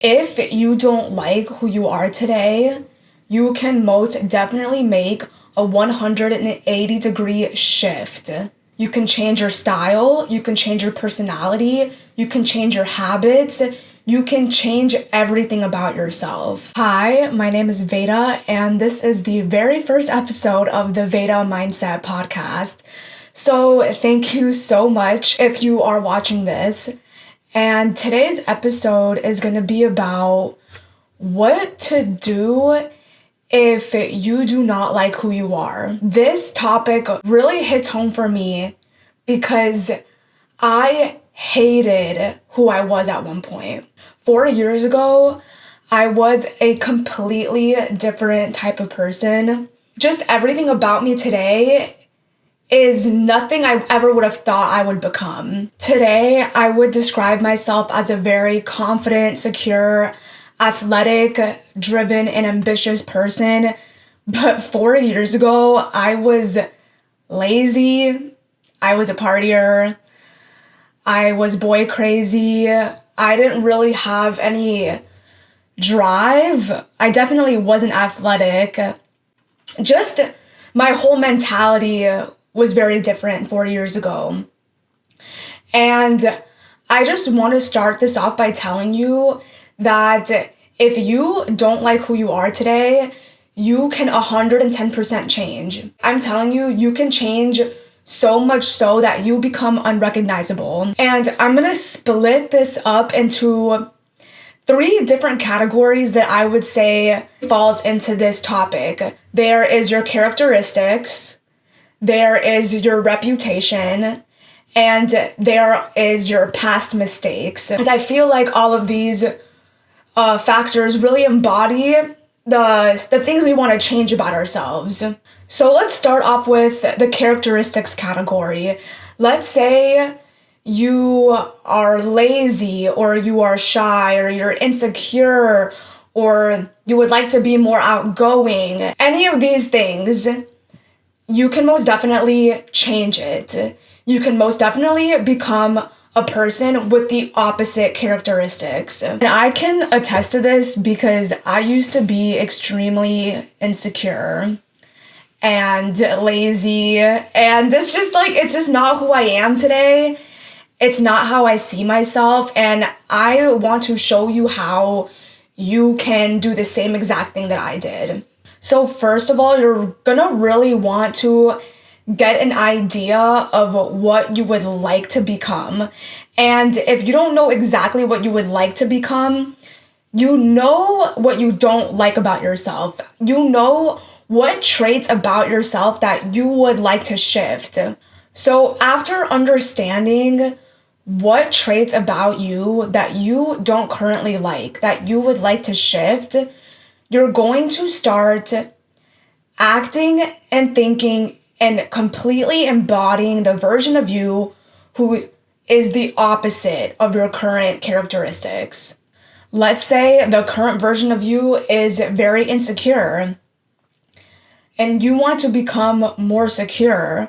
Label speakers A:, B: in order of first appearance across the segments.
A: If you don't like who you are today, you can most definitely make a 180-degree shift. You can change your style, you can change your personality, you can change your habits, you can change everything about yourself. Hi, my name is Veda, and this is the very first episode of the Veda Mindset podcast. So thank you so much if you are watching this. And today's episode is going to be about what to do if you do not like who you are. This topic really hits home for me because I hated who I was at one point. 4 years ago, I was a completely different type of person. Just everything about me today is nothing I ever would have thought I would become. Today, I would describe myself as a very confident, secure, athletic, driven, and ambitious person. But 4 years ago, I was lazy, I was a partier, I was boy crazy, I didn't really have any drive. I definitely wasn't athletic. Just my whole mentality was very different 4 years ago. And I just want to start this off by telling you that if you don't like who you are today, you can 110% change. I'm telling you, you can change so much so that you become unrecognizable. And I'm going to split this up into 3 different categories that I would say falls into this topic. There is your characteristics, there is your reputation, and there is your past mistakes. Because I feel like all of these factors really embody the things we want to change about ourselves. So let's start off with the characteristics category. Let's say you are lazy, or you are shy, or you're insecure, or you would like to be more outgoing. Any of these things, you can most definitely change it. You can most definitely become a person with the opposite characteristics. And I can attest to this because I used to be extremely insecure and lazy, and this just it's just not who I am today. It's not how I see myself, and I want to show you how you can do the same exact thing that I did. So first of all, you're gonna really want to get an idea of what you would like to become. And if you don't know exactly what you would like to become, you know what you don't like about yourself. You know what traits about yourself that you would like to shift. So after understanding what traits about you that you don't currently like, that you would like to shift, you're going to start acting and thinking and completely embodying the version of you who is the opposite of your current characteristics. Let's say the current version of you is very insecure and you want to become more secure.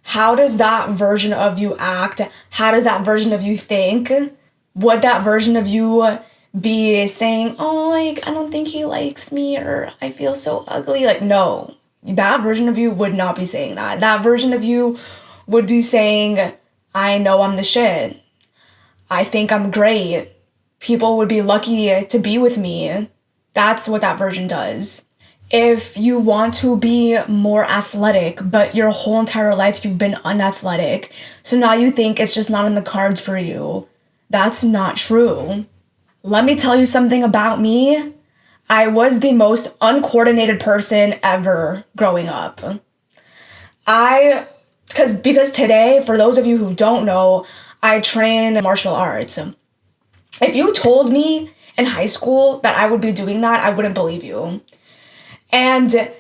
A: How does that version of you act? How does that version of you think? Would that version of you be saying, oh, I don't think he likes me, or I feel so ugly? No, that version of you would not be saying that. That version of you would be saying, I know I'm the shit. I think I'm great. People would be lucky to be with me. That's what that version does. If you want to be more athletic, but your whole entire life you've been unathletic, so now you think it's just not in the cards for you, that's not true. Let me tell you something about me. I was the most uncoordinated person ever growing up. Because today, for those of you who don't know, I train martial arts. If you told me in high school that I would be doing that, I wouldn't believe you. And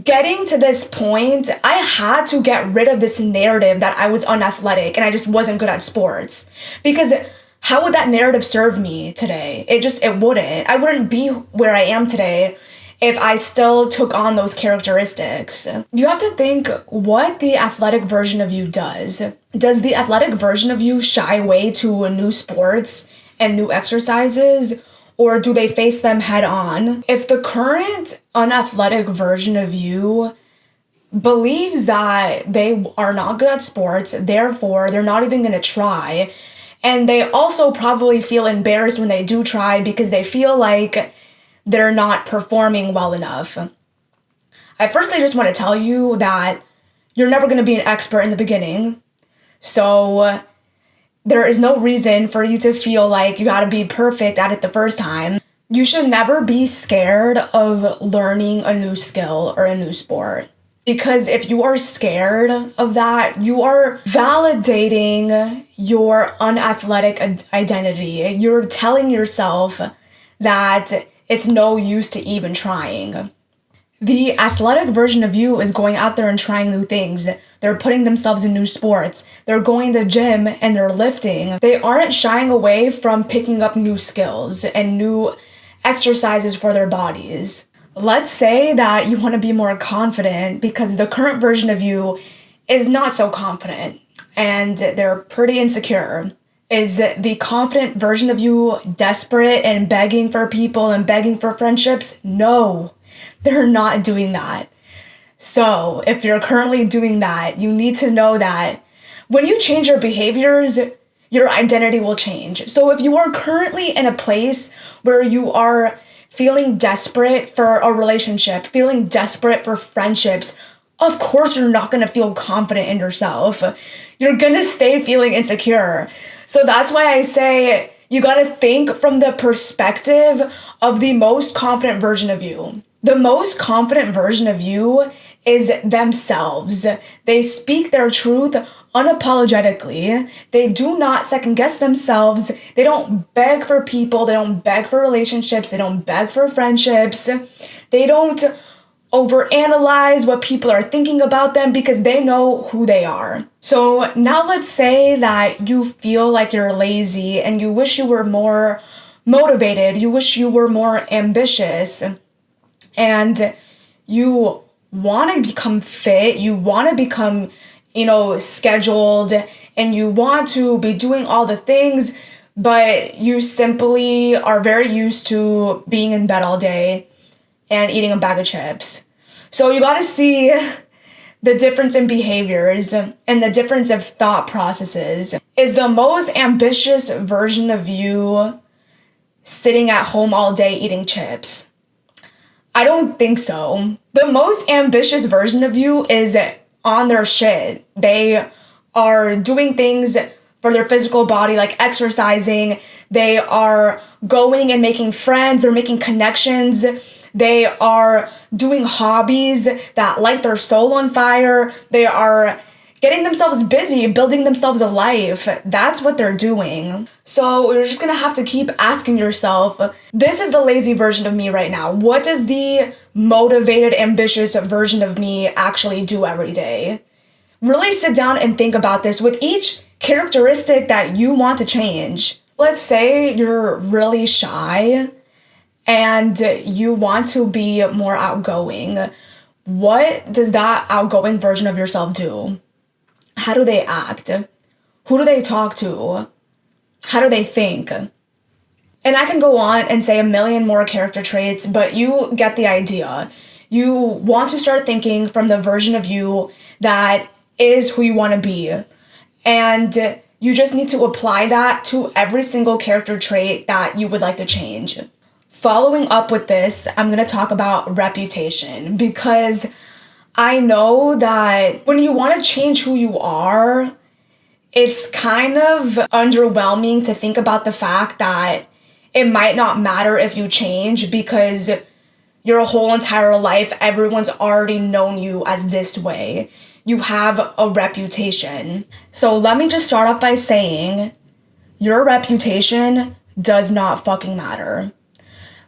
A: getting to this point, I had to get rid of this narrative that I was unathletic and I just wasn't good at sports. Because how would that narrative serve me today? It wouldn't. I wouldn't be where I am today if I still took on those characteristics. You have to think what the athletic version of you does. Does the athletic version of you shy away to new sports and new exercises? or do they face them head on? If the current unathletic version of you believes that they are not good at sports, therefore they're not even going to try, and they also probably feel embarrassed when they do try because they feel like they're not performing well enough. I firstly just want to tell you that you're never going to be an expert in the beginning. So there is no reason for you to feel like you got to be perfect at it the first time. You should never be scared of learning a new skill or a new sport. Because if you are scared of that, you are validating your unathletic identity. You're telling yourself that it's no use to even trying. The athletic version of you is going out there and trying new things. They're putting themselves in new sports. They're going to the gym and they're lifting. They aren't shying away from picking up new skills and new exercises for their bodies. Let's say that you want to be more confident because the current version of you is not so confident and they're pretty insecure. Is the confident version of you desperate and begging for people and begging for friendships? No. They're not doing that. So if you're currently doing that, you need to know that when you change your behaviors, your identity will change. So if you are currently in a place where you are feeling desperate for a relationship, feeling desperate for friendships, of course you're not going to feel confident in yourself. You're going to stay feeling insecure. So that's why I say you got to think from the perspective of the most confident version of you. The most confident version of you is themselves. They speak their truth unapologetically. They do not second guess themselves. They don't beg for people. They don't beg for relationships. They don't beg for friendships. They don't overanalyze what people are thinking about them because they know who they are. So now let's say that you feel like you're lazy and you wish you were more motivated. You wish you were more ambitious. And you want to become fit, you want to become, scheduled, and you want to be doing all the things, but you simply are very used to being in bed all day and eating a bag of chips. So you got to see the difference in behaviors and the difference of thought processes. Is the most ambitious version of you sitting at home all day eating chips? I don't think so. The most ambitious version of you is on their shit. They are doing things for their physical body, like exercising. They are going and making friends. They're making connections. They are doing hobbies that light their soul on fire. They are getting themselves busy, building themselves a life. That's what they're doing. So you're just gonna have to keep asking yourself, this is the lazy version of me right now. What does the motivated, ambitious version of me actually do every day? Really sit down and think about this with each characteristic that you want to change. Let's say you're really shy and you want to be more outgoing. What does that outgoing version of yourself do? How do they act? Who do they talk to? How do they think? And I can go on and say a million more character traits, but you get the idea. You want to start thinking from the version of you that is who you want to be. And you just need to apply that to every single character trait that you would like to change. Following up with this, I'm going to talk about reputation because I know that when you want to change who you are, it's kind of underwhelming to think about the fact that it might not matter if you change because your whole entire life, everyone's already known you as this way. You have a reputation. So let me just start off by saying your reputation does not fucking matter.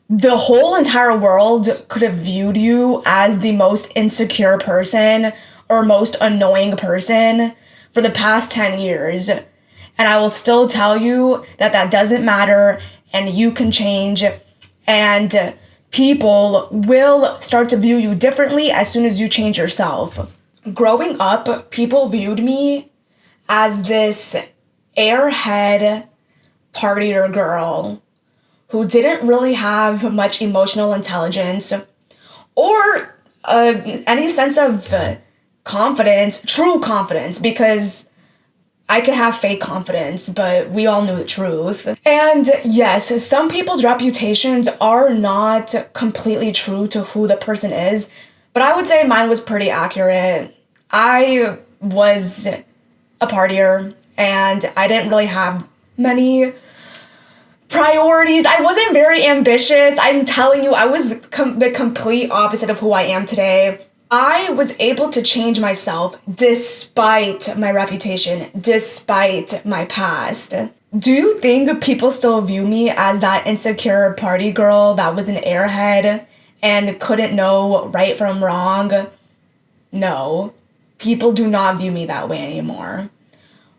A: The whole entire world could have viewed you as the most insecure person or most annoying person for the past 10 years. And I will still tell you that that doesn't matter and you can change. And people will start to view you differently as soon as you change yourself. Growing up, people viewed me as this airhead partier girl who didn't really have much emotional intelligence or any sense of confidence, true confidence, because I could have fake confidence, but we all knew the truth. And yes, some people's reputations are not completely true to who the person is, but I would say mine was pretty accurate. I was a partier, and I didn't really have many priorities. I wasn't very ambitious. I'm telling you, I was the complete opposite of who I am today. I was able to change myself despite my reputation, despite my past. Do you think people still view me as that insecure party girl that was an airhead and couldn't know right from wrong? No, people do not view me that way anymore.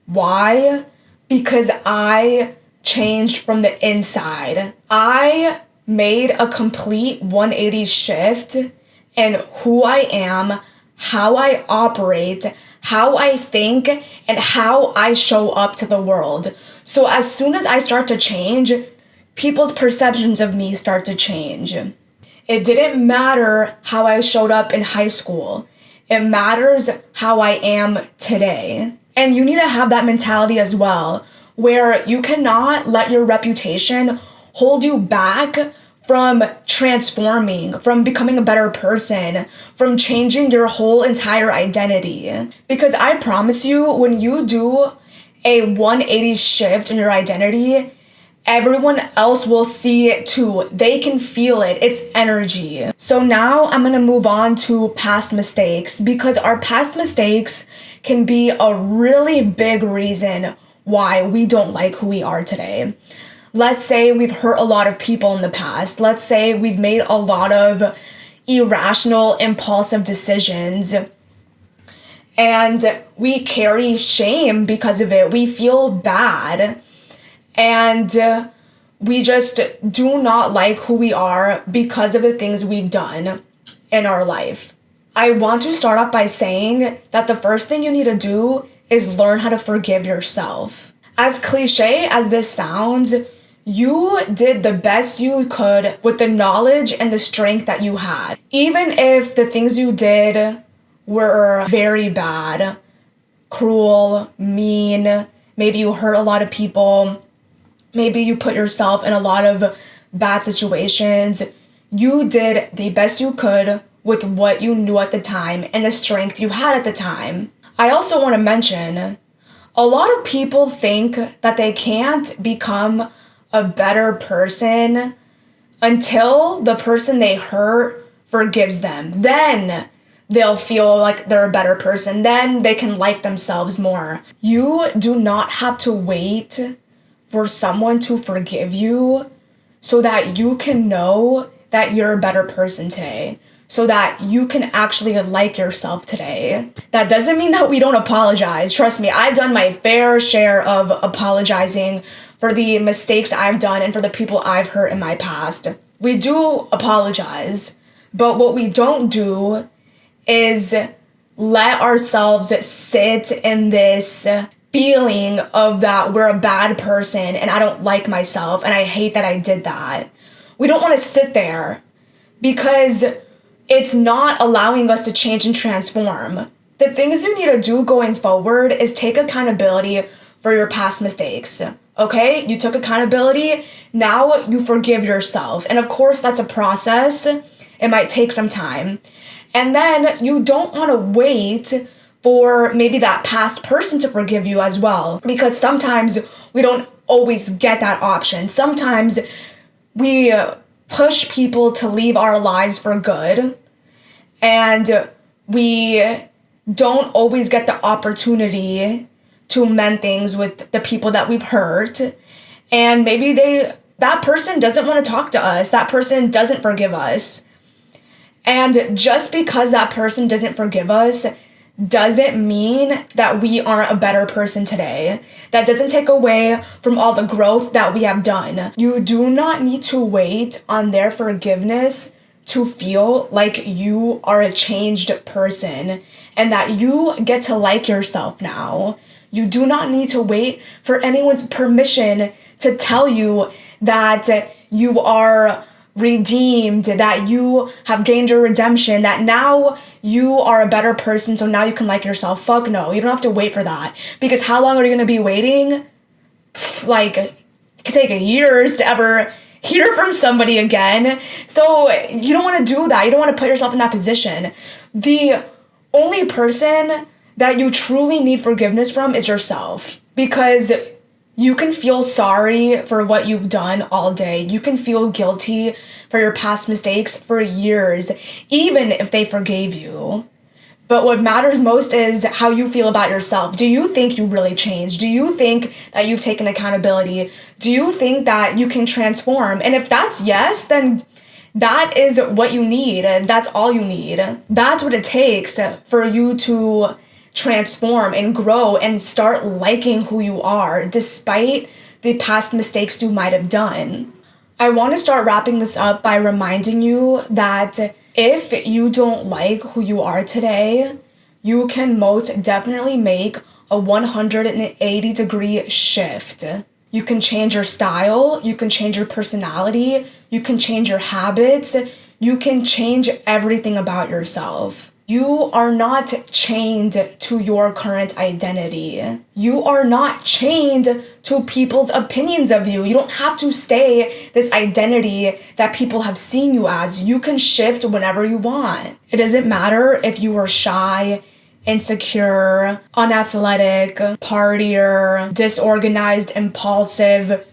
A: Why? Because I changed from the inside. I made a complete 180 shift in who I am, how I operate, how I think, and how I show up to the world. So as soon as I start to change, people's perceptions of me start to change. It didn't matter how I showed up in high school. It matters how I am today. And you need to have that mentality as well, where you cannot let your reputation hold you back from transforming, from becoming a better person, from changing your whole entire identity. Because I promise you, when you do a 180 shift in your identity, everyone else will see it too. They can feel it. It's energy. So now I'm gonna move on to past mistakes, because our past mistakes can be a really big reason why we don't like who we are today. Let's say we've hurt a lot of people in the past. Let's say we've made a lot of irrational, impulsive decisions, and we carry shame because of it. We feel bad, and we just do not like who we are because of the things we've done in our life. I want to start off by saying that the first thing you need to do is learn how to forgive yourself. As cliche as this sounds, you did the best you could with the knowledge and the strength that you had. Even if the things you did were very bad, cruel, mean, maybe you hurt a lot of people, maybe you put yourself in a lot of bad situations, you did the best you could with what you knew at the time and the strength you had at the time. I also want to mention, a lot of people think that they can't become a better person until the person they hurt forgives them. Then they'll feel like they're a better person. Then they can like themselves more. You do not have to wait for someone to forgive you so that you can know that you're a better person today, so that you can actually like yourself today. That doesn't mean that we don't apologize. Trust me, I've done my fair share of apologizing for the mistakes I've done and for the people I've hurt in my past. We do apologize, but what we don't do is let ourselves sit in this feeling of that we're a bad person and I don't like myself and I hate that I did that. We don't want to sit there because it's not allowing us to change and transform. The things you need to do going forward is take accountability for your past mistakes. Okay, you took accountability, now you forgive yourself. And of course, that's a process. It might take some time. And then you don't want to wait for maybe that past person to forgive you as well. Because sometimes we don't always get that option. Sometimes we push people to leave our lives for good, and we don't always get the opportunity to mend things with the people that we've hurt, and maybe that person doesn't want to talk to us, that person doesn't forgive us. And just because that person doesn't forgive us doesn't mean that we aren't a better person today. That doesn't take away from all the growth that we have done. You do not need to wait on their forgiveness to feel like you are a changed person and that you get to like yourself now. You do not need to wait for anyone's permission to tell you that you are redeemed, that you have gained your redemption, that now you are a better person, so now you can like yourself. Fuck no, you don't have to wait for that. Because how long are you gonna be waiting? Like, it could take years to ever hear from somebody again. So you don't want to do that. You don't want to put yourself in that position. The only person that you truly need forgiveness from is yourself. Because you can feel sorry for what you've done all day. You can feel guilty for your past mistakes for years, even if they forgave you. But what matters most is how you feel about yourself. Do you think you really changed? Do you think that you've taken accountability? Do you think that you can transform? And if that's yes, then that is what you need. That's all you need. That's what it takes for you to transform and grow and start liking who you are despite the past mistakes you might have done. I want to start wrapping this up by reminding you that if you don't like who you are today, you can most definitely make a 180-degree shift. You can change your style, you can change your personality, you can change your habits, you can change everything about yourself. You are not chained to your current identity. You are not chained to people's opinions of you. You don't have to stay this identity that people have seen you as. You can shift whenever you want. It doesn't matter if you were shy, insecure, unathletic, partier, disorganized, impulsive.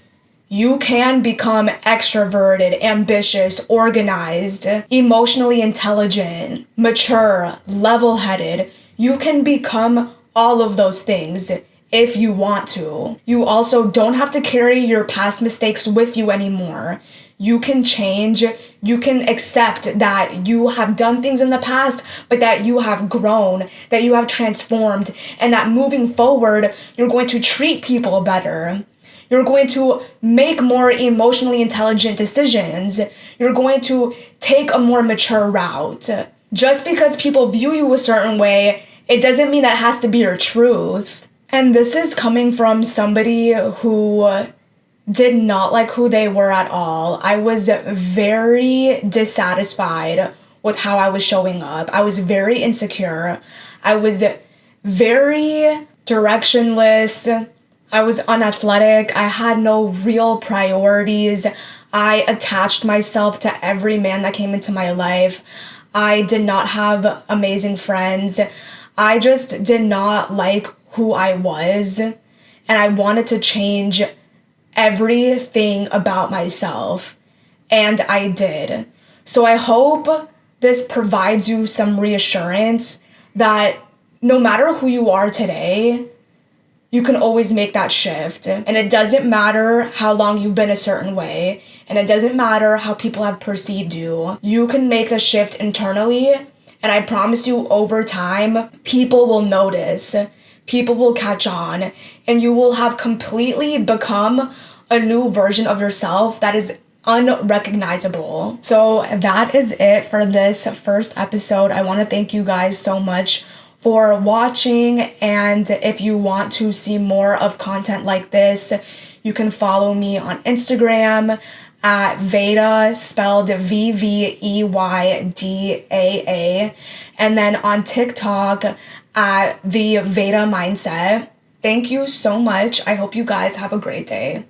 A: You can become extroverted, ambitious, organized, emotionally intelligent, mature, level-headed. You can become all of those things if you want to. You also don't have to carry your past mistakes with you anymore. You can change. You can accept that you have done things in the past, but that you have grown, that you have transformed, and that moving forward, you're going to treat people better. You're going to make more emotionally intelligent decisions. You're going to take a more mature route. Just because people view you a certain way, it doesn't mean that has to be your truth. And this is coming from somebody who did not like who they were at all. I was very dissatisfied with how I was showing up. I was very insecure. I was very directionless. I was unathletic. I had no real priorities. I attached myself to every man that came into my life. I did not have amazing friends. I just did not like who I was. And I wanted to change everything about myself. And I did. So I hope this provides you some reassurance that no matter who you are today, you can always make that shift. And it doesn't matter how long you've been a certain way. And it doesn't matter how people have perceived you. You can make a shift internally. And I promise you, over time, people will notice. People will catch on. And you will have completely become a new version of yourself that is unrecognizable. So that is it for this first episode. I want to thank you guys so much for watching, and if you want to see more of content like this, you can follow me on Instagram at vveydaa, spelled vveydaa, and then on TikTok at theveydamindset. Thank you so much. I hope you guys have a great day.